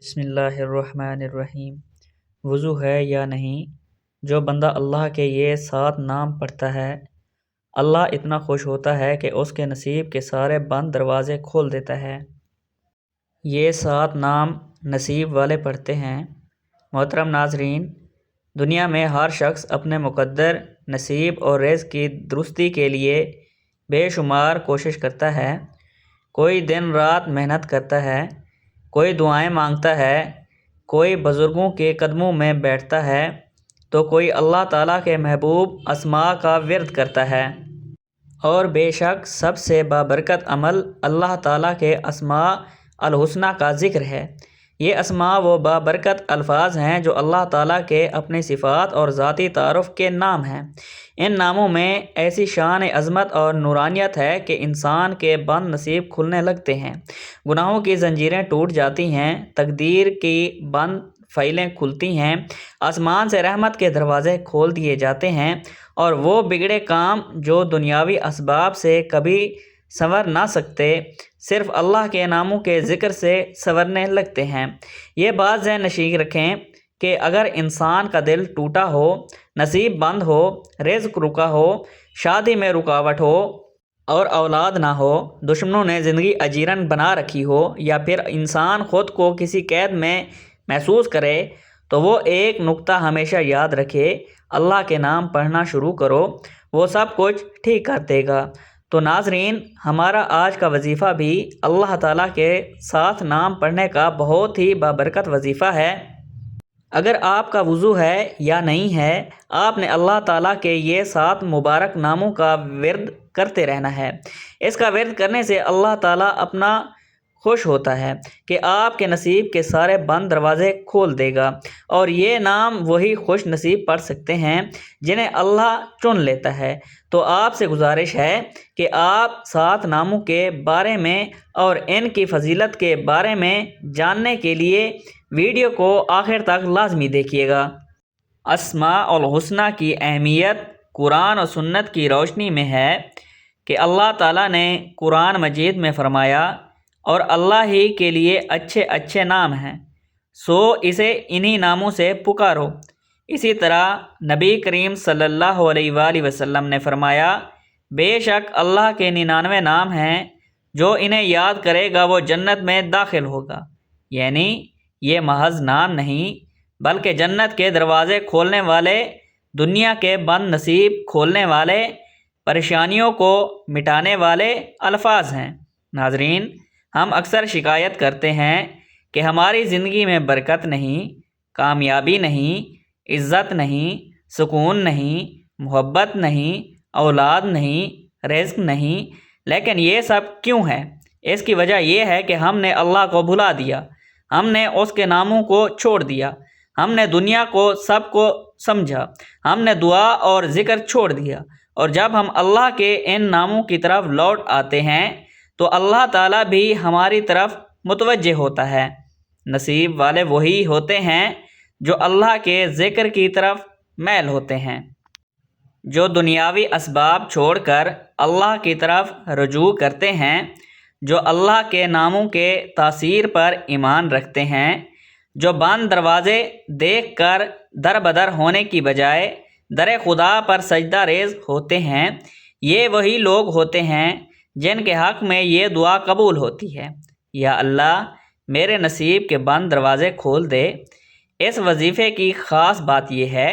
بسم اللہ الرحمن الرحیم۔ وضو ہے یا نہیں؟ جو بندہ اللہ کے یہ 7 نام پڑھتا ہے، اللہ اتنا خوش ہوتا ہے کہ اس کے نصیب کے سارے بند دروازے کھول دیتا ہے۔ یہ 7 نام نصیب والے پڑھتے ہیں۔ محترم ناظرین، دنیا میں ہر شخص اپنے مقدر نصیب اور رزق کی درستی کے لیے بے شمار کوشش کرتا ہے۔ کوئی دن رات محنت کرتا ہے، کوئی دعائیں مانگتا ہے، کوئی بزرگوں کے قدموں میں بیٹھتا ہے، تو کوئی اللہ تعالیٰ کے محبوب اسماء کا ورد کرتا ہے۔ اور بے شک سب سے بابرکت عمل اللہ تعالیٰ کے اسماء الحسنی کا ذکر ہے۔ یہ اسماء وہ بابرکت الفاظ ہیں جو اللہ تعالیٰ کے اپنی صفات اور ذاتی تعارف کے نام ہیں۔ ان ناموں میں ایسی شان عظمت اور نورانیت ہے کہ انسان کے بند نصیب کھلنے لگتے ہیں، گناہوں کی زنجیریں ٹوٹ جاتی ہیں، تقدیر کی بند فائلیں کھلتی ہیں، آسمان سے رحمت کے دروازے کھول دیے جاتے ہیں، اور وہ بگڑے کام جو دنیاوی اسباب سے کبھی سنور نہ سکتے، صرف اللہ کے ناموں کے ذکر سے سنورنے لگتے ہیں۔ یہ بات ذہن نشین رکھیں کہ اگر انسان کا دل ٹوٹا ہو، نصیب بند ہو، رزق رکا ہو، شادی میں رکاوٹ ہو اور اولاد نہ ہو، دشمنوں نے زندگی اجیرن بنا رکھی ہو، یا پھر انسان خود کو کسی قید میں محسوس کرے، تو وہ ایک نقطہ ہمیشہ یاد رکھے: اللہ کے نام پڑھنا شروع کرو، وہ سب کچھ ٹھیک کر دے گا۔ تو ناظرین، ہمارا آج کا وظیفہ بھی اللہ تعالیٰ کے 7 نام پڑھنے کا بہت ہی بابرکت وظیفہ ہے۔ اگر آپ کا وضو ہے یا نہیں ہے، آپ نے اللہ تعالیٰ کے یہ 7 مبارک ناموں کا ورد کرتے رہنا ہے۔ اس کا ورد کرنے سے اللہ تعالیٰ اپنا خوش ہوتا ہے کہ آپ کے نصیب کے سارے بند دروازے کھول دے گا، اور یہ نام وہی خوش نصیب پڑھ سکتے ہیں جنہیں اللہ چن لیتا ہے۔ تو آپ سے گزارش ہے کہ آپ 7 ناموں کے بارے میں اور ان کی فضیلت کے بارے میں جاننے کے لیے ویڈیو کو آخر تک لازمی دیکھیے گا۔ اسماء الحسنی کی اہمیت قرآن و سنت کی روشنی میں ہے کہ اللہ تعالیٰ نے قرآن مجید میں فرمایا: اور اللہ ہی کے لیے اچھے اچھے نام ہیں، سو اسے انہی ناموں سے پکارو۔ اسی طرح نبی کریم صلی اللہ علیہ وآلہ وسلم نے فرمایا: بے شک اللہ کے 99 نام ہیں، جو انہیں یاد کرے گا وہ جنت میں داخل ہوگا۔ یعنی یہ محض نام نہیں، بلکہ جنت کے دروازے کھولنے والے، دنیا کے بند نصیب کھولنے والے، پریشانیوں کو مٹانے والے الفاظ ہیں۔ ناظرین، ہم اکثر شکایت کرتے ہیں کہ ہماری زندگی میں برکت نہیں، کامیابی نہیں، عزت نہیں، سکون نہیں، محبت نہیں، اولاد نہیں، رزق نہیں، لیکن یہ سب کیوں ہے؟ اس کی وجہ یہ ہے کہ ہم نے اللہ کو بھلا دیا، ہم نے اس کے ناموں کو چھوڑ دیا، ہم نے دنیا کو سب کو سمجھا، ہم نے دعا اور ذکر چھوڑ دیا، اور جب ہم اللہ کے ان ناموں کی طرف لوٹ آتے ہیں تو اللہ تعالیٰ بھی ہماری طرف متوجہ ہوتا ہے۔ نصیب والے وہی ہوتے ہیں جو اللہ کے ذکر کی طرف میل ہوتے ہیں، جو دنیاوی اسباب چھوڑ کر اللہ کی طرف رجوع کرتے ہیں، جو اللہ کے ناموں کے تاثیر پر ایمان رکھتے ہیں، جو بند دروازے دیکھ کر در بدر ہونے کی بجائے در خدا پر سجدہ ریز ہوتے ہیں۔ یہ وہی لوگ ہوتے ہیں جن کے حق میں یہ دعا قبول ہوتی ہے: یا اللہ، میرے نصیب کے بند دروازے کھول دے۔ اس وظیفے کی خاص بات یہ ہے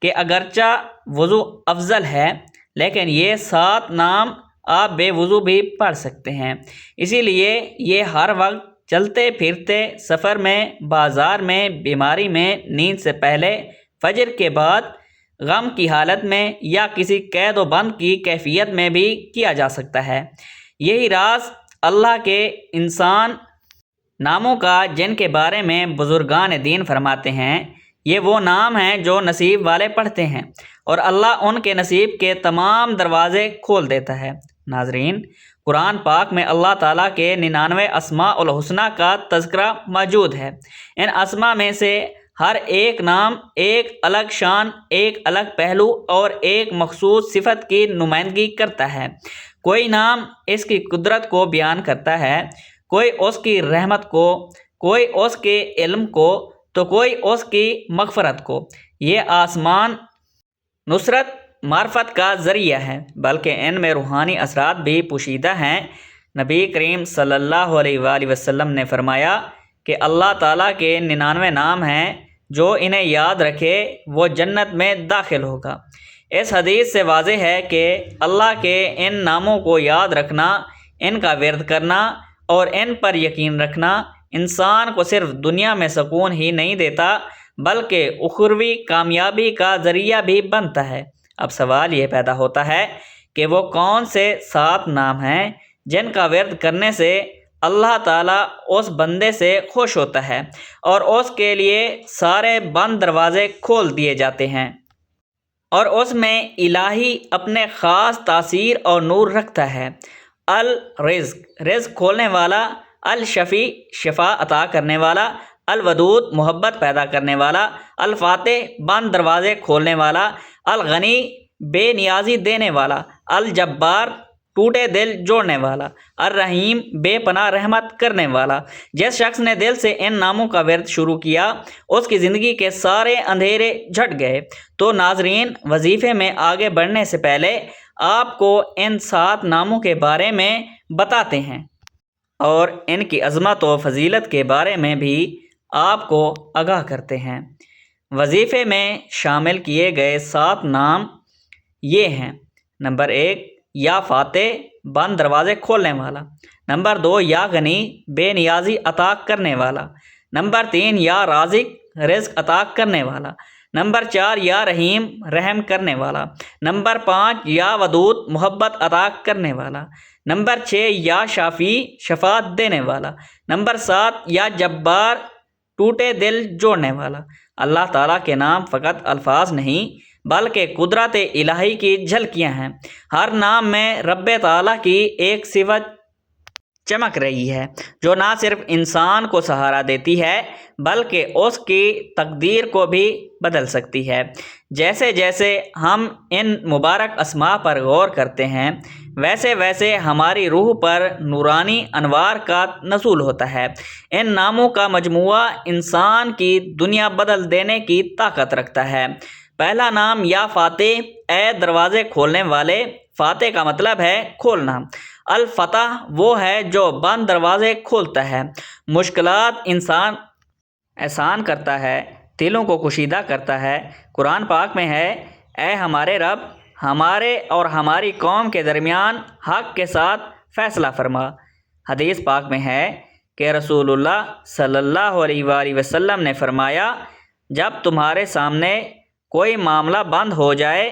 کہ اگرچہ وضو افضل ہے، لیکن یہ 7 نام آپ بے وضو بھی پڑھ سکتے ہیں۔ اسی لیے یہ ہر وقت چلتے پھرتے، سفر میں، بازار میں، بیماری میں، نیند سے پہلے، فجر کے بعد، غم کی حالت میں، یا کسی قید و بند کی کیفیت میں بھی کیا جا سکتا ہے۔ یہی راز اللہ کے انسان ناموں کا جن کے بارے میں بزرگان دین فرماتے ہیں، یہ وہ نام ہیں جو نصیب والے پڑھتے ہیں، اور اللہ ان کے نصیب کے تمام دروازے کھول دیتا ہے۔ ناظرین، قرآن پاک میں اللہ تعالیٰ کے 99 اسماء الحسنی کا تذکرہ موجود ہے۔ ان اسماء میں سے ہر ایک نام ایک الگ شان، ایک الگ پہلو اور ایک مخصوص صفت کی نمائندگی کرتا ہے۔ کوئی نام اس کی قدرت کو بیان کرتا ہے، کوئی اس کی رحمت کو، کوئی اس کے علم کو تو کوئی اس کی مغفرت کو۔ یہ آسمان نصرت معرفت کا ذریعہ ہے، بلکہ ان میں روحانی اثرات بھی پوشیدہ ہیں۔ نبی کریم صلی اللہ علیہ وآلہ وسلم نے فرمایا کہ اللہ تعالیٰ کے 99 نام ہیں، جو انہیں یاد رکھے وہ جنت میں داخل ہوگا۔ اس حدیث سے واضح ہے کہ اللہ کے ان ناموں کو یاد رکھنا، ان کا ورد کرنا اور ان پر یقین رکھنا انسان کو صرف دنیا میں سکون ہی نہیں دیتا بلکہ اخروی کامیابی کا ذریعہ بھی بنتا ہے۔ اب سوال یہ پیدا ہوتا ہے کہ وہ کون سے 7 نام ہیں جن کا ورد کرنے سے اللہ تعالیٰ اس بندے سے خوش ہوتا ہے اور اس کے لیے سارے بند دروازے کھول دیے جاتے ہیں، اور اس میں الہی اپنے خاص تاثیر اور نور رکھتا ہے۔ الرزق رزق کھولنے والا، الشفیع شفا عطا کرنے والا، الودود محبت پیدا کرنے والا، الفاتح بند دروازے کھولنے والا، الغنی بے نیازی دینے والا، الجبار ٹوٹے دل جوڑنے والا، الرحیم بے پناہ رحمت کرنے والا۔ جس شخص نے دل سے ان ناموں کا ورد شروع کیا اس کی زندگی کے سارے اندھیرے جھٹ گئے۔ تو ناظرین، وظیفے میں آگے بڑھنے سے پہلے آپ کو ان 7 ناموں کے بارے میں بتاتے ہیں اور ان کی عظمت و فضیلت کے بارے میں بھی آپ کو آگاہ کرتے ہیں۔ وظیفے میں شامل کیے گئے 7 نام یہ ہیں: نمبر 1 یا فاتح بند دروازے کھولنے والا، نمبر 2 یا غنی بے نیازی عطا کرنے والا، نمبر 3 یا رازق رزق عطا کرنے والا، نمبر 4 یا رحیم رحم کرنے والا، نمبر 5 یا ودود محبت عطا کرنے والا، نمبر 6 یا شافی شفاعت دینے والا، نمبر 7 یا جبار ٹوٹے دل جوڑنے والا۔ اللہ تعالیٰ کے نام فقط الفاظ نہیں بلکہ قدرت الہی کی جھلکیاں ہیں۔ ہر نام میں رب تعالیٰ کی ایک صفت چمک رہی ہے جو نہ صرف انسان کو سہارا دیتی ہے بلکہ اس کی تقدیر کو بھی بدل سکتی ہے۔ جیسے جیسے ہم ان مبارک اسماء پر غور کرتے ہیں ویسے ویسے ہماری روح پر نورانی انوار کا نزول ہوتا ہے۔ ان ناموں کا مجموعہ انسان کی دنیا بدل دینے کی طاقت رکھتا ہے۔ پہلا نام یا فاتح اے دروازے کھولنے والے۔ فاتح کا مطلب ہے کھولنا۔ الفتح وہ ہے جو بند دروازے کھولتا ہے، مشکلات انسان آسان کرتا ہے، دلوں کو کشیدہ کرتا ہے۔ قرآن پاک میں ہے، اے ہمارے رب، ہمارے اور ہماری قوم کے درمیان حق کے ساتھ فیصلہ فرما۔ حدیث پاک میں ہے کہ رسول اللہ صلی اللہ علیہ وآلہ وسلم نے فرمایا، جب تمہارے سامنے کوئی معاملہ بند ہو جائے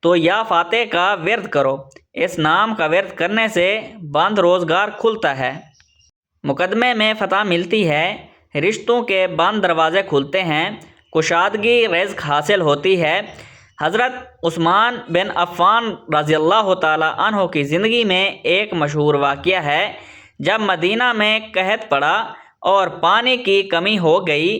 تو یا فاتح کا ورد کرو۔ اس نام کا ورد کرنے سے بند روزگار کھلتا ہے، مقدمے میں فتح ملتی ہے، رشتوں کے بند دروازے کھلتے ہیں، کشادگی رزق حاصل ہوتی ہے۔ حضرت عثمان بن عفان رضی اللہ تعالیٰ عنہ کی زندگی میں ایک مشہور واقعہ ہے۔ جب مدینہ میں قحط پڑا اور پانی کی کمی ہو گئی،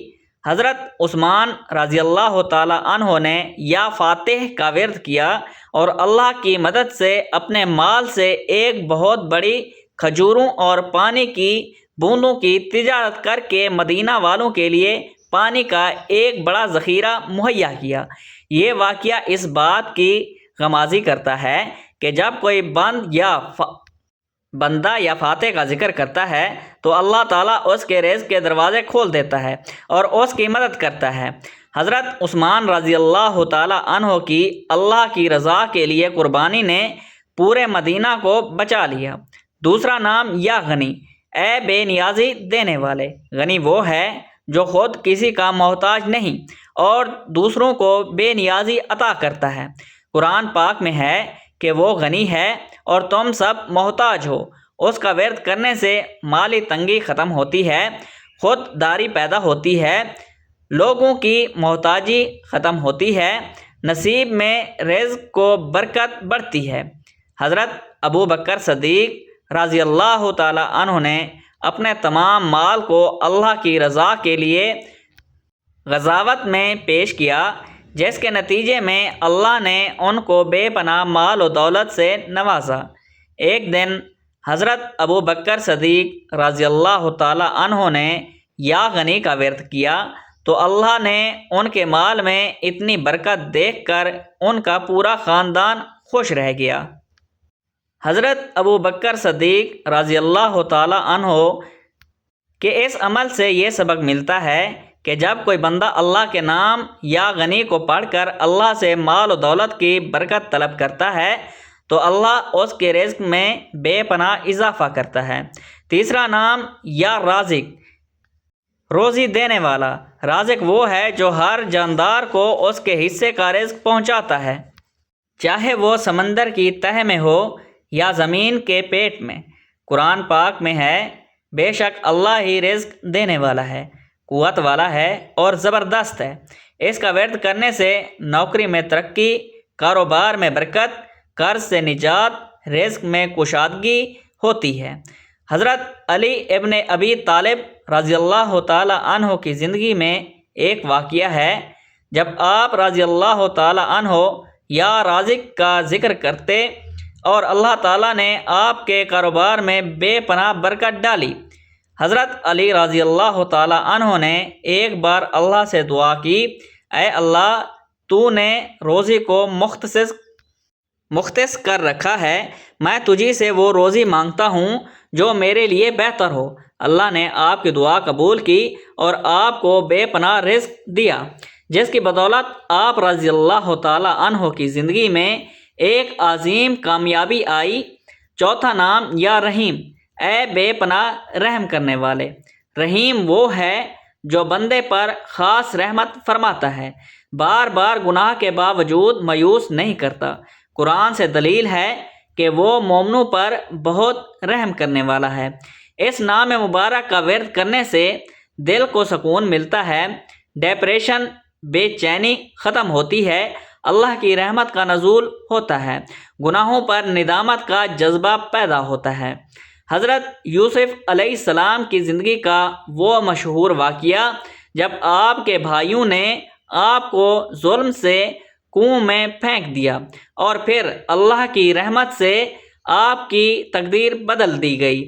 حضرت عثمان رضی اللہ تعالیٰ عنہ نے یا فاتح کا ورد کیا اور اللہ کی مدد سے اپنے مال سے ایک بہت بڑی کھجوروں اور پانی کی بوندوں کی تجارت کر کے مدینہ والوں کے لیے پانی کا ایک بڑا ذخیرہ مہیا کیا۔ یہ واقعہ اس بات کی غمازی کرتا ہے کہ جب کوئی بندہ یا فاتح کا ذکر کرتا ہے تو اللہ تعالیٰ اس کے رزق کے دروازے کھول دیتا ہے اور اس کی مدد کرتا ہے۔ حضرت عثمان رضی اللہ تعالیٰ عنہ کی اللہ کی رضا کے لیے قربانی نے پورے مدینہ کو بچا لیا۔ دوسرا نام یا غنی اے بے نیازی دینے والے۔ غنی وہ ہے جو خود کسی کا محتاج نہیں اور دوسروں کو بے نیازی عطا کرتا ہے۔ قرآن پاک میں ہے کہ وہ غنی ہے اور تم سب محتاج ہو۔ اس کا ورد کرنے سے مالی تنگی ختم ہوتی ہے، خود داری پیدا ہوتی ہے، لوگوں کی محتاجی ختم ہوتی ہے، نصیب میں رزق کو برکت بڑھتی ہے۔ حضرت ابو بکر صدیق رضی اللہ تعالیٰ عنہ نے اپنے تمام مال کو اللہ کی رضا کے لیے غزوات میں پیش کیا، جس کے نتیجے میں اللہ نے ان کو بے پناہ مال و دولت سے نوازا۔ ایک دن حضرت ابو بکر صدیق رضی اللہ تعالیٰ عنہ نے یا غنی کا ورد کیا تو اللہ نے ان کے مال میں اتنی برکت دیکھ کر ان کا پورا خاندان خوش رہ گیا۔ حضرت ابو بکر صدیق رضی اللہ تعالی عنہ کہ اس عمل سے یہ سبق ملتا ہے کہ جب کوئی بندہ اللہ کے نام یا غنی کو پڑھ کر اللہ سے مال و دولت کی برکت طلب کرتا ہے تو اللہ اس کے رزق میں بے پناہ اضافہ کرتا ہے۔ تیسرا نام یا رازق، روزی دینے والا۔ رازق وہ ہے جو ہر جاندار کو اس کے حصے کا رزق پہنچاتا ہے، چاہے وہ سمندر کی تہہ میں ہو یا زمین کے پیٹ میں۔ قرآن پاک میں ہے، بے شک اللہ ہی رزق دینے والا ہے، قوت والا ہے اور زبردست ہے۔ اس کا ورد کرنے سے نوکری میں ترقی، کاروبار میں برکت، قرض سے نجات، رزق میں کشادگی ہوتی ہے۔ حضرت علی ابن ابی طالب رضی اللہ تعالی عنہ کی زندگی میں ایک واقعہ ہے۔ جب آپ رضی اللہ تعالی عنہ یا رازق کا ذکر کرتے اور اللہ تعالیٰ نے آپ کے کاروبار میں بے پناہ برکت ڈالی۔ حضرت علی رضی اللہ تعالی عنہ نے ایک بار اللہ سے دعا کی، اے اللہ، تو نے روزی کو مختص کر رکھا ہے، میں تجھی سے وہ روزی مانگتا ہوں جو میرے لیے بہتر ہو۔ اللہ نے آپ کی دعا قبول کی اور آپ کو بے پناہ رزق دیا، جس کی بدولت آپ رضی اللہ تعالی عنہ کی زندگی میں ایک عظیم کامیابی آئی۔ چوتھا نام یا رحیم، اے بے پناہ رحم کرنے والے۔ رحیم وہ ہے جو بندے پر خاص رحمت فرماتا ہے، بار بار گناہ کے باوجود مایوس نہیں کرتا۔ قرآن سے دلیل ہے کہ وہ مومنوں پر بہت رحم کرنے والا ہے۔ اس نام مبارک کا ورد کرنے سے دل کو سکون ملتا ہے، ڈپریشن، بے چینی ختم ہوتی ہے، اللہ کی رحمت کا نزول ہوتا ہے، گناہوں پر ندامت کا جذبہ پیدا ہوتا ہے۔ حضرت یوسف علیہ السلام کی زندگی کا وہ مشہور واقعہ جب آپ کے بھائیوں نے آپ کو ظلم سے کنویں میں پھینک دیا اور پھر اللہ کی رحمت سے آپ کی تقدیر بدل دی گئی۔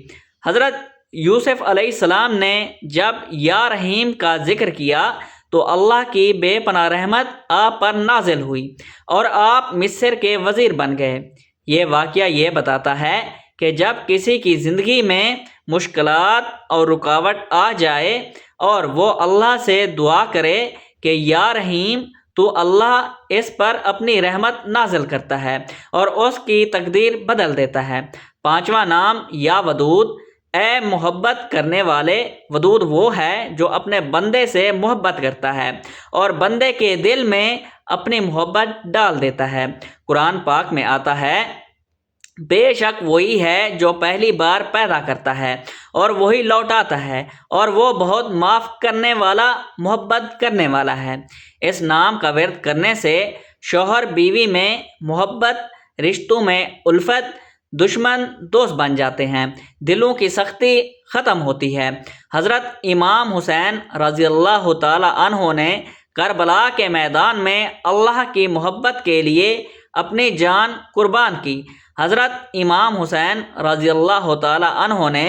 حضرت یوسف علیہ السلام نے جب یا رحیم کا ذکر کیا تو اللہ کی بے پناہ رحمت آپ پر نازل ہوئی اور آپ مصر کے وزیر بن گئے۔ یہ واقعہ یہ بتاتا ہے کہ جب کسی کی زندگی میں مشکلات اور رکاوٹ آ جائے اور وہ اللہ سے دعا کرے کہ یا رحیم، تو اللہ اس پر اپنی رحمت نازل کرتا ہے اور اس کی تقدیر بدل دیتا ہے۔ پانچواں نام یا ودود، اے محبت کرنے والے۔ ودود وہ ہے جو اپنے بندے سے محبت کرتا ہے اور بندے کے دل میں اپنی محبت ڈال دیتا ہے۔ قرآن پاک میں آتا ہے، بے شک وہی ہے جو پہلی بار پیدا کرتا ہے اور وہی لوٹاتا ہے، اور وہ بہت معاف کرنے والا، محبت کرنے والا ہے۔ اس نام کا ورد کرنے سے شوہر بیوی میں محبت، رشتوں میں الفت، دشمن دوست بن جاتے ہیں، دلوں کی سختی ختم ہوتی ہے۔ حضرت امام حسین رضی اللہ تعالی عنہ نے کربلا کے میدان میں اللہ کی محبت کے لیے اپنی جان قربان کی۔ حضرت امام حسین رضی اللہ تعالی عنہ نے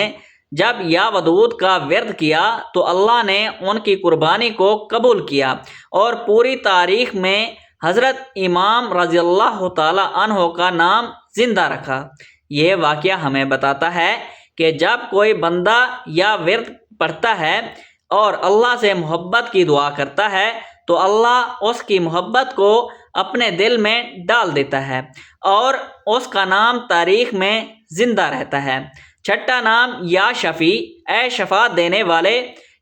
جب یا ودود کا ورد کیا تو اللہ نے ان کی قربانی کو قبول کیا اور پوری تاریخ میں حضرت امام رضی اللہ تعالی عنہ کا نام زندہ رکھا۔ یہ واقعہ ہمیں بتاتا ہے کہ جب کوئی بندہ یا ورد پڑھتا ہے اور اللہ سے محبت کی دعا کرتا ہے تو اللہ اس کی محبت کو اپنے دل میں ڈال دیتا ہے اور اس کا نام تاریخ میں زندہ رہتا ہے۔ چھٹا نام یا شفیع، اے شفاعت دینے والے۔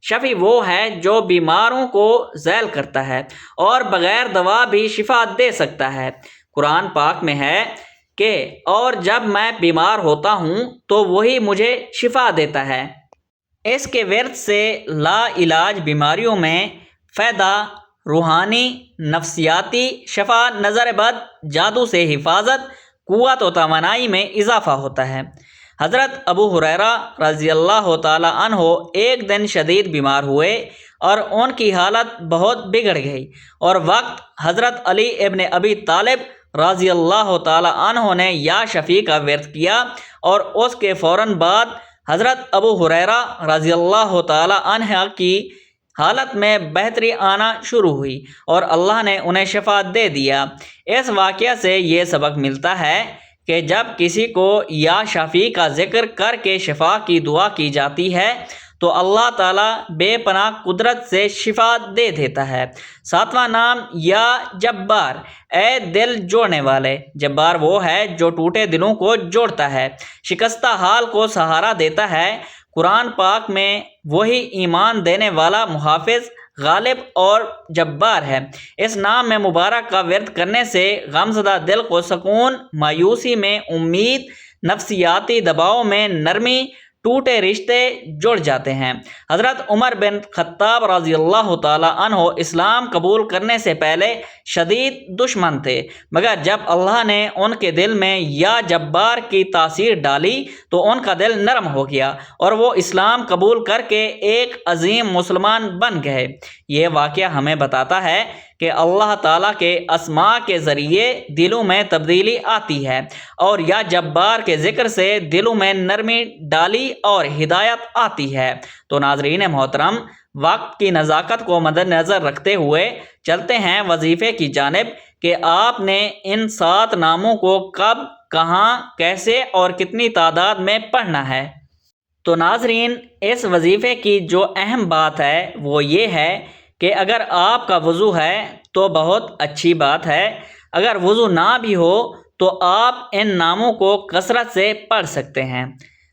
شفیع وہ ہے جو بیماروں کو ذیل کرتا ہے اور بغیر دوا بھی شفا دے سکتا ہے۔ قرآن پاک میں ہے کہ اور جب میں بیمار ہوتا ہوں تو وہی مجھے شفا دیتا ہے۔ اس کے ورد سے لا علاج بیماریوں میں فائدہ، روحانی نفسیاتی شفا، نظر بد، جادو سے حفاظت، قوت و توانائی میں اضافہ ہوتا ہے۔ حضرت ابو ہریرہ رضی اللہ تعالی عنہ ایک دن شدید بیمار ہوئے اور ان کی حالت بہت بگڑ گئی، اور وقت حضرت علی ابن ابی طالب رضی اللہ تعالی عنہ نے یا شفیع کا ورد کیا اور اس کے فوراً بعد حضرت ابو ہریرہ رضی اللہ تعالی عنہ کی حالت میں بہتری آنا شروع ہوئی اور اللہ نے انہیں شفا دے دیا۔ اس واقعہ سے یہ سبق ملتا ہے کہ جب کسی کو یا شافی کا ذکر کر کے شفا کی دعا کی جاتی ہے تو اللہ تعالیٰ بے پناہ قدرت سے شفا دے دیتا ہے۔ 7واں نام یا جبار، اے دل جوڑنے والے۔ جبار وہ ہے جو ٹوٹے دلوں کو جوڑتا ہے، شکستہ حال کو سہارا دیتا ہے۔ قرآن پاک میں وہی ایمان دینے والا محافظ، غالب اور جبار ہے۔ اس نام میں مبارک کا ورد کرنے سے غمزدہ دل کو سکون، مایوسی میں امید، نفسیاتی دباؤ میں نرمی، ٹوٹے رشتے جڑ جاتے ہیں۔ حضرت عمر بن خطاب رضی اللہ تعالی عنہ اسلام قبول کرنے سے پہلے شدید دشمن تھے، مگر جب اللہ نے ان کے دل میں یا جبار کی تاثیر ڈالی تو ان کا دل نرم ہو گیا اور وہ اسلام قبول کر کے ایک عظیم مسلمان بن گئے۔ یہ واقعہ ہمیں بتاتا ہے کہ اللہ تعالیٰ کے اسماء کے ذریعے دلوں میں تبدیلی آتی ہے، اور یا جبار کے ذکر سے دلوں میں نرمی ڈالی اور ہدایت آتی ہے۔ تو ناظرین محترم، وقت کی نزاکت کو مد نظر رکھتے ہوئے چلتے ہیں وظیفے کی جانب کہ آپ نے ان 7 ناموں کو کب، کہاں، کیسے اور کتنی تعداد میں پڑھنا ہے۔ تو ناظرین، اس وظیفے کی جو اہم بات ہے وہ یہ ہے کہ اگر آپ کا وضو ہے تو بہت اچھی بات ہے، اگر وضو نہ بھی ہو تو آپ ان ناموں کو کثرت سے پڑھ سکتے ہیں۔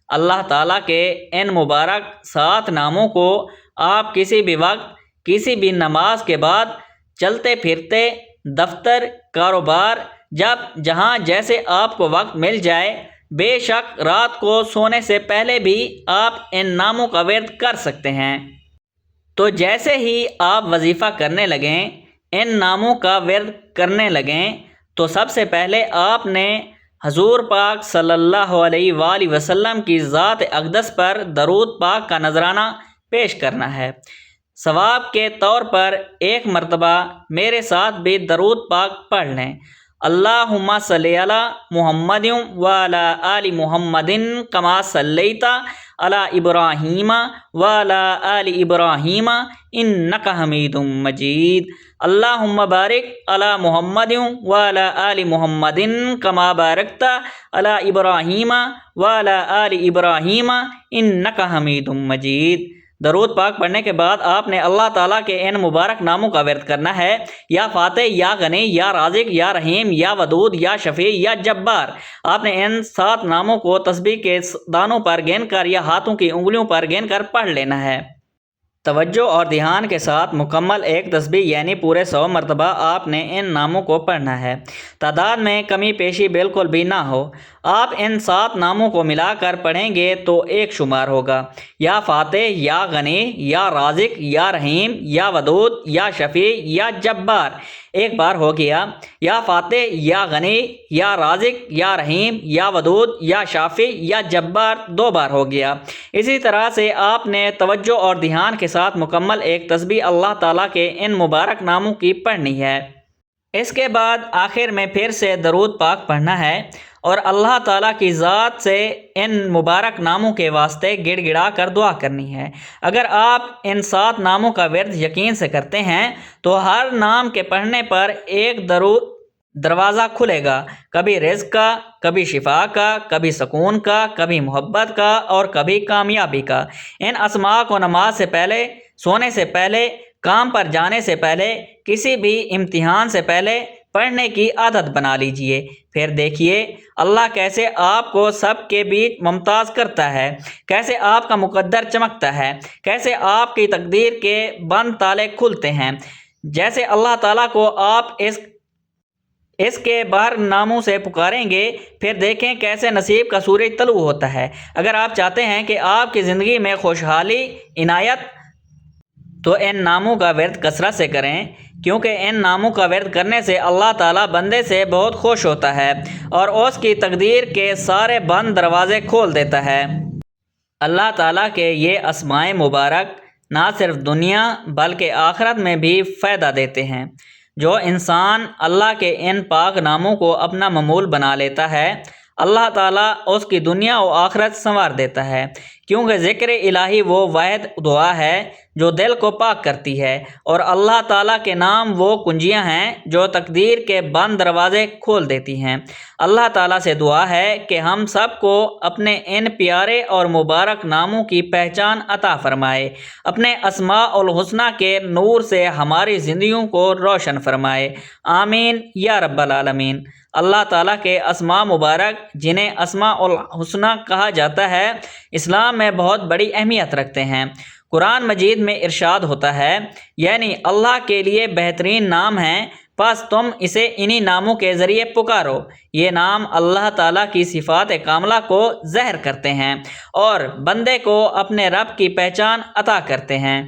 اللہ تعالیٰ کے ان مبارک 7 ناموں کو آپ کسی بھی وقت، کسی بھی نماز کے بعد، چلتے پھرتے، دفتر، کاروبار، جہاں جیسے آپ کو وقت مل جائے، بے شک رات کو سونے سے پہلے بھی آپ ان ناموں کا ورد کر سکتے ہیں۔ تو جیسے ہی آپ وظیفہ کرنے لگیں، ان ناموں کا ورد کرنے لگیں، تو سب سے پہلے آپ نے حضور پاک صلی اللہ علیہ وآلہ وسلم کی ذات اقدس پر درود پاک کا نذرانہ پیش کرنا ہے۔ ثواب کے طور پر ایک مرتبہ میرے ساتھ بھی درود پاک پڑھ لیں۔ اللہم صلی علی محمد وعلی آل محمد کما صلیت علی ابراہیم وعلی آل ابراہیم انک حمید مجید۔ اللہم بارک علی محمد وعلی آل محمد کما بارکت علی ابراہیم وعلی آل ابراہیم انک حمید مجید۔ درود پاک پڑھنے کے بعد آپ نے اللہ تعالیٰ کے ان مبارک ناموں کا ورد کرنا ہے۔ یا فاتح، یا غنی، یا رازق، یا رحیم، یا ودود، یا شفیع، یا جبار۔ آپ نے ان 7 ناموں کو تسبیح کے دانوں پر گن کر یا ہاتھوں کی انگلیوں پر گن کر پڑھ لینا ہے۔ توجہ اور دھیان کے ساتھ مکمل ایک تسبیح یعنی پورے 100 مرتبہ آپ نے ان ناموں کو پڑھنا ہے۔ تعداد میں کمی بیشی بالکل بھی نہ ہو۔ آپ ان 7 ناموں کو ملا کر پڑھیں گے تو ایک شمار ہوگا۔ یا فاتح، یا غنی، یا رازق، یا رحیم، یا ودود، یا شفیع، یا جبار ایک بار ہو گیا۔ یا فاتح، یا غنی، یا رازق، یا رحیم، یا ودود، یا شافی، یا جبار 2 بار ہو گیا۔ اسی طرح سے آپ نے توجہ اور دھیان کے ساتھ مکمل ایک تسبیح اللہ تعالیٰ کے ان مبارک ناموں کی پڑھنی ہے۔ اس کے بعد آخر میں پھر سے درود پاک پڑھنا ہے اور اللہ تعالیٰ کی ذات سے ان مبارک ناموں کے واسطے گڑ گڑا کر دعا کرنی ہے۔ اگر آپ ان 7 ناموں کا ورد یقین سے کرتے ہیں تو ہر نام کے پڑھنے پر ایک دروازہ کھلے گا، کبھی رزق کا، کبھی شفا کا، کبھی سکون کا، کبھی محبت کا اور کبھی کامیابی کا۔ ان اسماء کو نماز سے پہلے، سونے سے پہلے، کام پر جانے سے پہلے، کسی بھی امتحان سے پہلے پڑھنے کی عادت بنا لیجئے۔ پھر دیکھیے اللہ کیسے آپ کو سب کے بیچ ممتاز کرتا ہے، کیسے آپ کا مقدر چمکتا ہے، کیسے آپ کی تقدیر کے بند تالے کھلتے ہیں۔ جیسے اللہ تعالیٰ کو آپ اس کے باہر ناموں سے پکاریں گے، پھر دیکھیں کیسے نصیب کا سورج طلوع ہوتا ہے۔ اگر آپ چاہتے ہیں کہ آپ کی زندگی میں خوشحالی عنایت تو ان ناموں کا ورد کثرت سے کریں، کیونکہ ان ناموں کا ورد کرنے سے اللہ تعالیٰ بندے سے بہت خوش ہوتا ہے اور اس کی تقدیر کے سارے بند دروازے کھول دیتا ہے۔ اللہ تعالیٰ کے یہ اسماء مبارک نہ صرف دنیا بلکہ آخرت میں بھی فائدہ دیتے ہیں۔ جو انسان اللہ کے ان پاک ناموں کو اپنا معمول بنا لیتا ہے، اللہ تعالیٰ اس کی دنیا و آخرت سنوار دیتا ہے، کیونکہ ذکر الہی وہ واحد دعا ہے جو دل کو پاک کرتی ہے، اور اللہ تعالیٰ کے نام وہ کنجیاں ہیں جو تقدیر کے بند دروازے کھول دیتی ہیں۔ اللہ تعالیٰ سے دعا ہے کہ ہم سب کو اپنے ان پیارے اور مبارک ناموں کی پہچان عطا فرمائے، اپنے اسماء الحسنہ کے نور سے ہماری زندگیوں کو روشن فرمائے، آمین یا رب العالمین۔ اللہ تعالیٰ کے اسماء مبارک، جنہیں اسماء الحسنہ کہا جاتا ہے، اسلام میں بہت بڑی اہمیت رکھتے ہیں۔ قرآن مجید میں ارشاد ہوتا ہے، یعنی اللہ کے لیے بہترین نام ہیں، بس تم اسے انہی ناموں کے ذریعے پکارو۔ یہ نام اللہ تعالیٰ کی صفات کاملہ کو ظاہر کرتے ہیں اور بندے کو اپنے رب کی پہچان عطا کرتے ہیں۔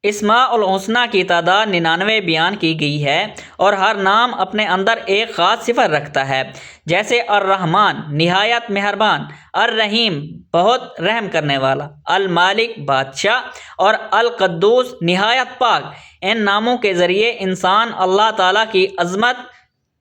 اسماء الحسنہ کی تعداد 99 بیان کی گئی ہے، اور ہر نام اپنے اندر ایک خاص صفت رکھتا ہے، جیسے الرحمن نہایت مہربان، الرحیم بہت رحم کرنے والا، المالک بادشاہ، اور القدوس نہایت پاک۔ ان ناموں کے ذریعے انسان اللہ تعالیٰ کی عظمت،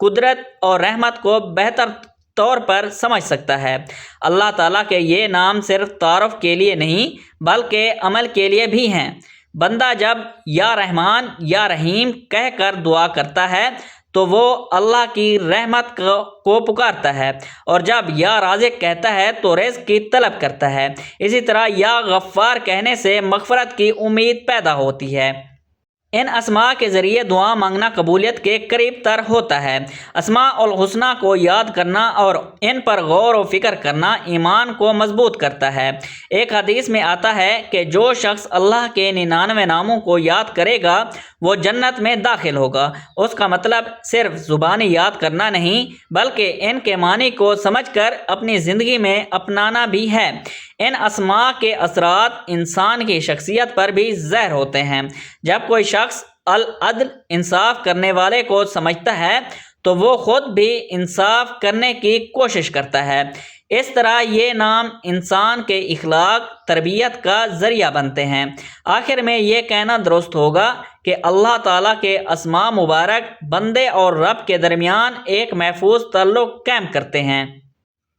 قدرت اور رحمت کو بہتر طور پر سمجھ سکتا ہے۔ اللہ تعالیٰ کے یہ نام صرف تعارف کے لیے نہیں بلکہ عمل کے لیے بھی ہیں۔ بندہ جب یا رحمان یا رحیم کہہ کر دعا کرتا ہے تو وہ اللہ کی رحمت کو پکارتا ہے، اور جب یا رازق کہتا ہے تو رزق کی طلب کرتا ہے۔ اسی طرح یا غفار کہنے سے مغفرت کی امید پیدا ہوتی ہے۔ ان اسماء کے ذریعے دعا مانگنا قبولیت کے قریب تر ہوتا ہے۔ اسماء الحسنہ کو یاد کرنا اور ان پر غور و فکر کرنا ایمان کو مضبوط کرتا ہے۔ ایک حدیث میں آتا ہے کہ جو شخص اللہ کے 99 ناموں کو یاد کرے گا وہ جنت میں داخل ہوگا۔ اس کا مطلب صرف زبانی یاد کرنا نہیں بلکہ ان کے معنی کو سمجھ کر اپنی زندگی میں اپنانا بھی ہے۔ ان اسماء کے اثرات انسان کی شخصیت پر بھی ظاہر ہوتے ہیں۔ جب کوئی شخص العدل انصاف کرنے والے کو سمجھتا ہے تو وہ خود بھی انصاف کرنے کی کوشش کرتا ہے۔ اس طرح یہ نام انسان کے اخلاق تربیت کا ذریعہ بنتے ہیں۔ آخر میں یہ کہنا درست ہوگا کہ اللہ تعالیٰ کے اسماء مبارک بندے اور رب کے درمیان ایک محفوظ تعلق قائم کرتے ہیں۔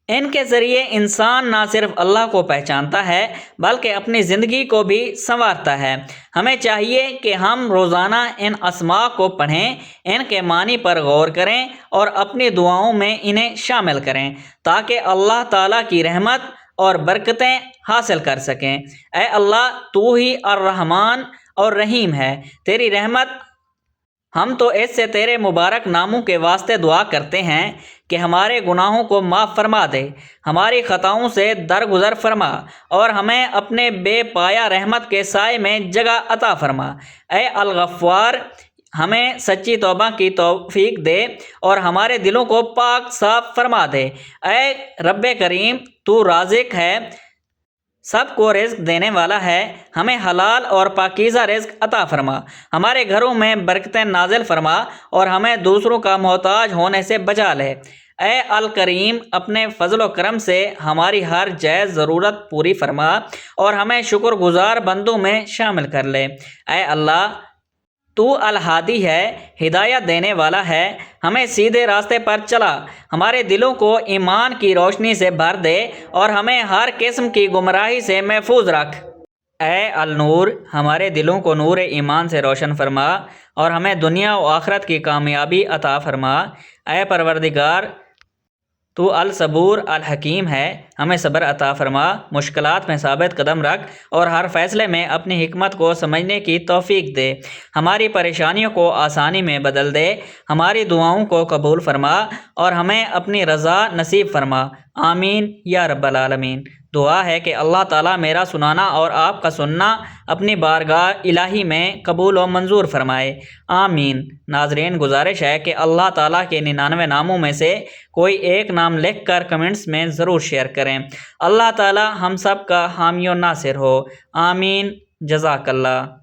ان کے ذریعے انسان نہ صرف اللہ کو پہچانتا ہے بلکہ اپنی زندگی کو بھی سنوارتا ہے۔ ہمیں چاہیے کہ ہم روزانہ ان اسماء کو پڑھیں، ان کے معنی پر غور کریں اور اپنی دعاؤں میں انہیں شامل کریں تاکہ اللہ تعالیٰ کی رحمت اور برکتیں حاصل کر سکیں۔ اے اللہ، تو ہی الرحمن اور رحیم ہے، تیری رحمت ہم تو اس سے تیرے مبارک ناموں کے واسطے دعا کرتے ہیں کہ ہمارے گناہوں کو معاف فرما دے، ہماری خطاؤں سے درگزر فرما اور ہمیں اپنے بے پایہ رحمت کے سائے میں جگہ عطا فرما۔ اے الغفار، ہمیں سچی توبہ کی توفیق دے اور ہمارے دلوں کو پاک صاف فرما دے۔ اے رب کریم، تو رازق ہے، سب کو رزق دینے والا ہے، ہمیں حلال اور پاکیزہ رزق عطا فرما، ہمارے گھروں میں برکتیں نازل فرما اور ہمیں دوسروں کا محتاج ہونے سے بچا لے۔ اے الکریم، اپنے فضل و کرم سے ہماری ہر جائز ضرورت پوری فرما اور ہمیں شکر گزار بندوں میں شامل کر لے۔ اے اللہ، تو الہادی ہے، ہدایت دینے والا ہے، ہمیں سیدھے راستے پر چلا، ہمارے دلوں کو ایمان کی روشنی سے بھر دے اور ہمیں ہر قسم کی گمراہی سے محفوظ رکھ۔ اے النور، ہمارے دلوں کو نور ایمان سے روشن فرما اور ہمیں دنیا و آخرت کی کامیابی عطا فرما۔ اے پروردگار، تو الصبور الحکیم ہے، ہمیں صبر عطا فرما، مشکلات میں ثابت قدم رکھ اور ہر فیصلے میں اپنی حکمت کو سمجھنے کی توفیق دے، ہماری پریشانیوں کو آسانی میں بدل دے، ہماری دعاؤں کو قبول فرما اور ہمیں اپنی رضا نصیب فرما، آمین یا رب العالمین۔ دعا ہے کہ اللہ تعالیٰ میرا سنانا اور آپ کا سننا اپنی بارگاہ الہی میں قبول و منظور فرمائے، آمین۔ ناظرین، گزارش ہے کہ اللہ تعالیٰ کے 99 ناموں میں سے کوئی ایک نام لکھ کر کمنٹس میں ضرور شیئر کریں۔ اللہ تعالیٰ ہم سب کا حامی و ناصر ہو، آمین۔ جزاک اللہ۔